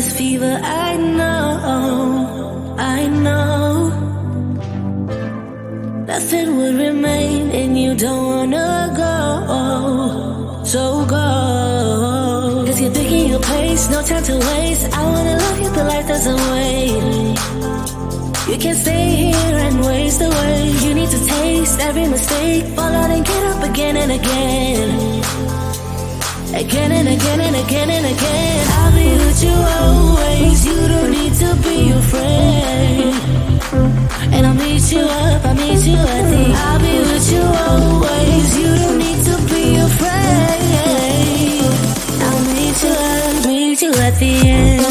this fever, I know, I know. Nothing would remain and you don't wanna go, so go. Cause you're thinking your pace, no time to waste. I wanna love you but life doesn't wait. You can't stay here and waste away. You need to taste every mistake, fall out and get up again and again. Again and again and again and again. I'll be with you always, you don't need to be afraid. And I'll meet you up, I'll meet you at the end. I'll be with you always, you don't need to be afraid. I'll meet you at the end.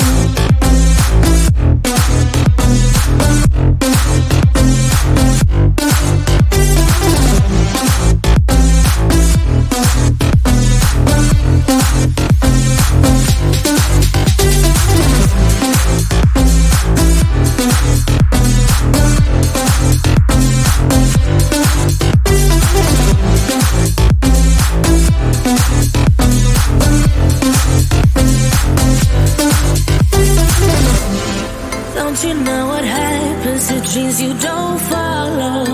You know what happens to dreams you don't follow,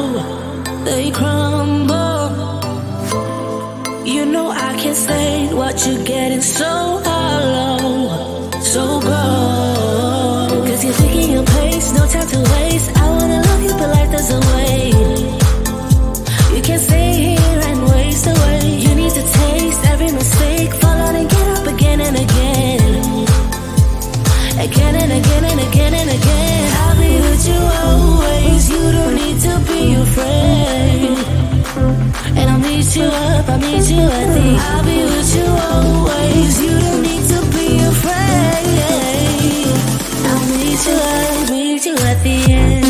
they crumble. You know I can't stay, what you're getting so hollow, so go. Cause you're thinking your pace, no time to waste. I wanna love you but life doesn't wait. You can't stay here and waste away. You need to taste every mistake, fall out and get up again and again. Again and again and again and again. I'll be with you always, you don't need to be afraid. And I'll meet you up, I'll meet you at the end. I'll be with you always, you don't need to be afraid. I'll meet you at the end.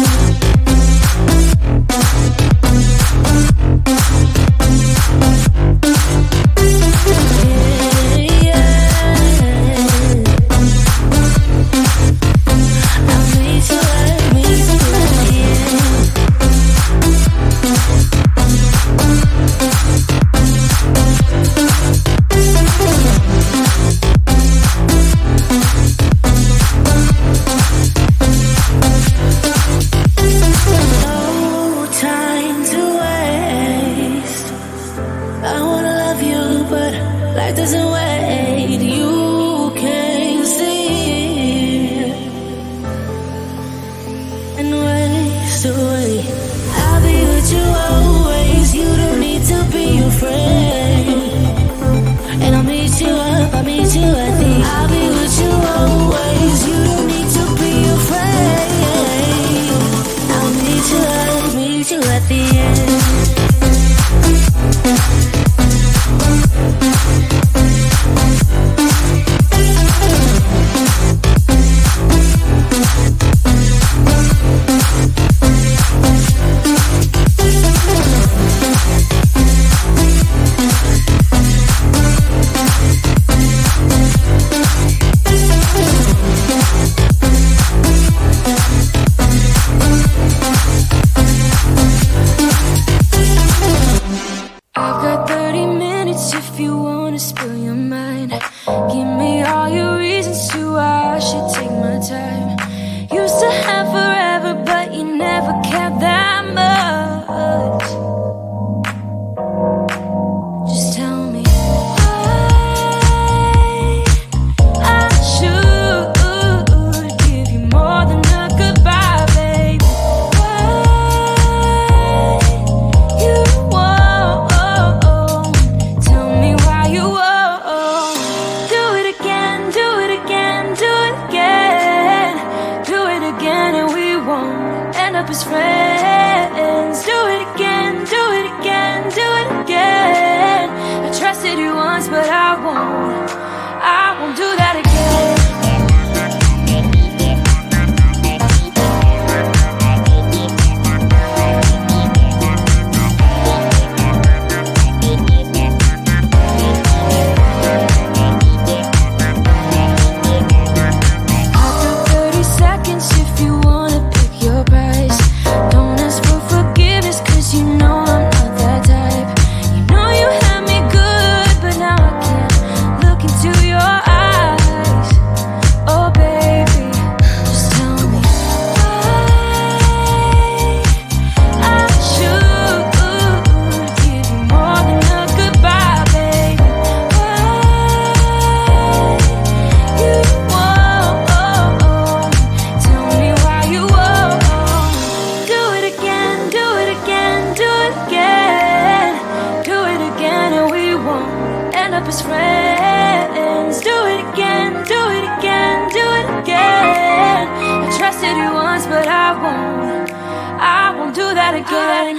that again.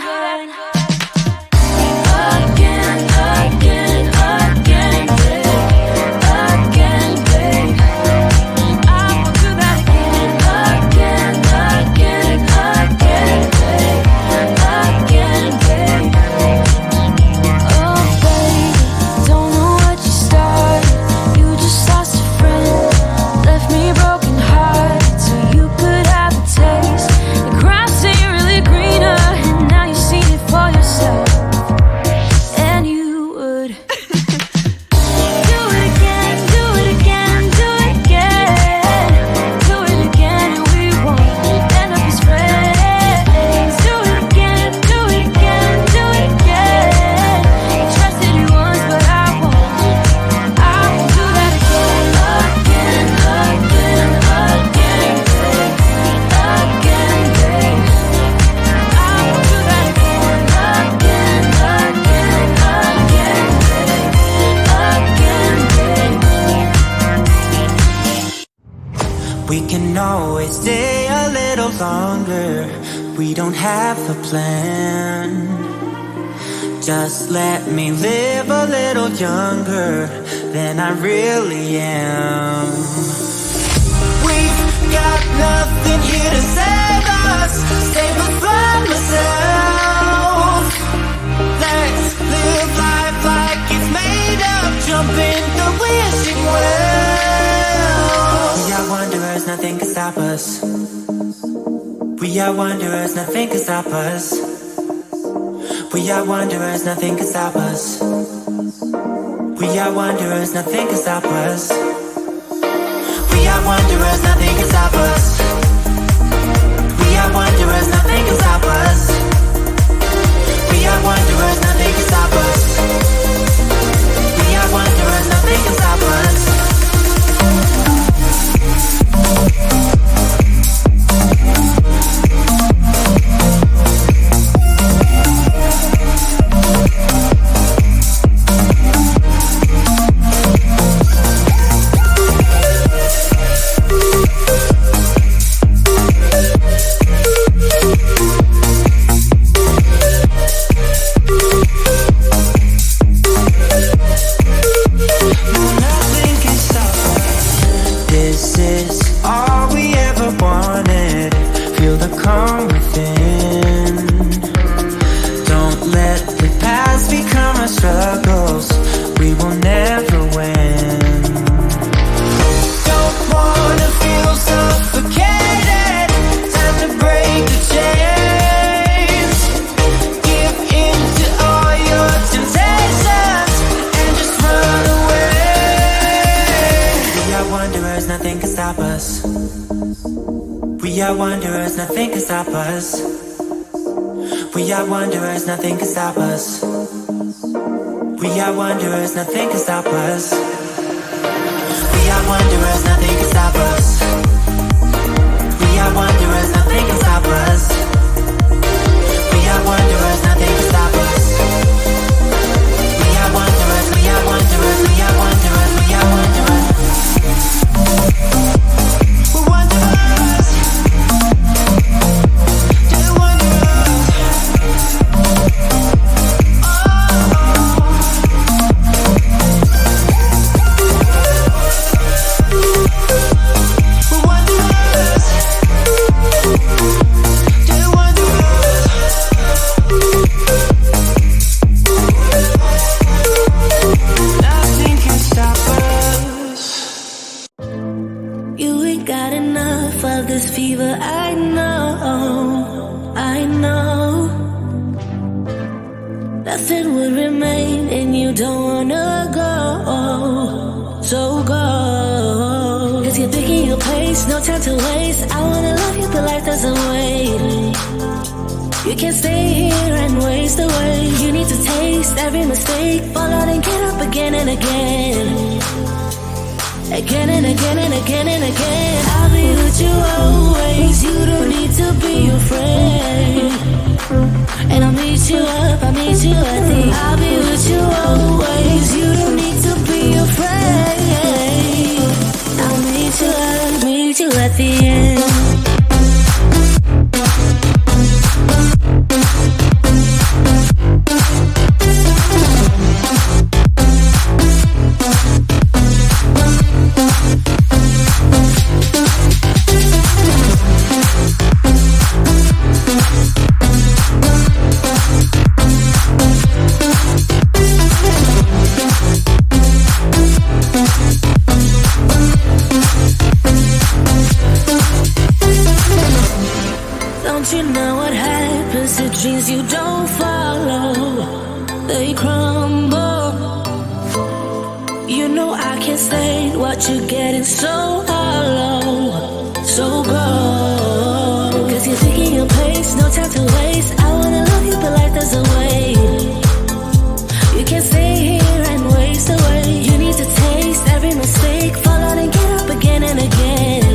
Again, again, again, babe. Again, babe. I will do that again. Again, again, again, babe. Again, babe. Oh, babe, don't know what you started. You just lost a friend, left me broken hearted, so you could have a taste. The grass ain't really greener, and now you've seen it for yourself. And you would do it again, do it again, do it again. Do it again, and we won't end up as friends. Do it again, do it again, do it again. I trusted you once, but I won't do that again. Again, again, again, babe. Again, babe. I won't do that again. Again, again, again, babe. Again, babe. We can always stay a little longer. We don't have a plan. Just let me live a little younger than I really am. We've got nothing here to save us. Save us from myself. Let's live life like it's made up. Jump in the wishing well. We are wanderers, nothing can stop us. We are wanderers, nothing can stop us. We are wanderers, nothing can stop us. We are wanderers, nothing can stop us. We are wanderers, nothing can stop us. We are wanderers, nothing can stop us. We are wanderers, nothing can stop us. We are wanderers, nothing can stop us. This is all we ever wanted. Feel the calm within. Don't let the past become our struggles. We will never win. Don't wanna feel suffocated. Time to break the chains. Give in to all your temptations and just run away. We are wanderers, nothing can stop us. We are wanderers, nothing can stop us. We are wanderers, nothing can stop us. We are wanderers, nothing can stop us. We are wanderers, nothing can stop us. We are wanderers, nothing can stop us. We are wanderers, nothing can stop us. We are wanderers, we are wanderers, we are wanderers, we are wanderers. We're wanderers. Just wanderers. We're wanderers. Just wanderers. Nothing can stop us. You ain't got enough of this fever, I know, I know. Nothing would remain and you don't wanna go, so go. Cause you're picking your place, no time to waste. I wanna love you but life doesn't wait. You can't stay here and waste away. You need to taste every mistake, fall out and get up again and again. Again and again and again and again. I'll be with you always. You don't need to be afraid. And I'll meet you up, I'll meet you at the end. I'll be with you always. You don't need to be afraid. I'll meet you up, meet you at the end. Don't you know what happens to dreams you don't follow? They crumble. You know I can't stand what you're getting so hollow. So go, 'cause you're thinking your pace, no time to waste. I wanna love you, but life doesn't wait. You can't stay here and waste away. You need to taste every mistake, fall out and get up again and again.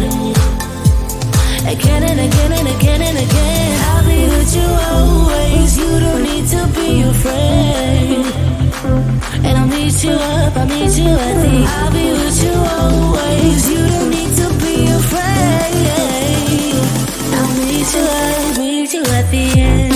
Again and again and again and again. I'll be with you always. You don't need to be afraid. And I'll meet you up, I'll meet you at the end. I'll be with you always. You don't need to be afraid. I'll meet you up, meet you at the end.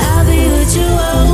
I'll be with you always.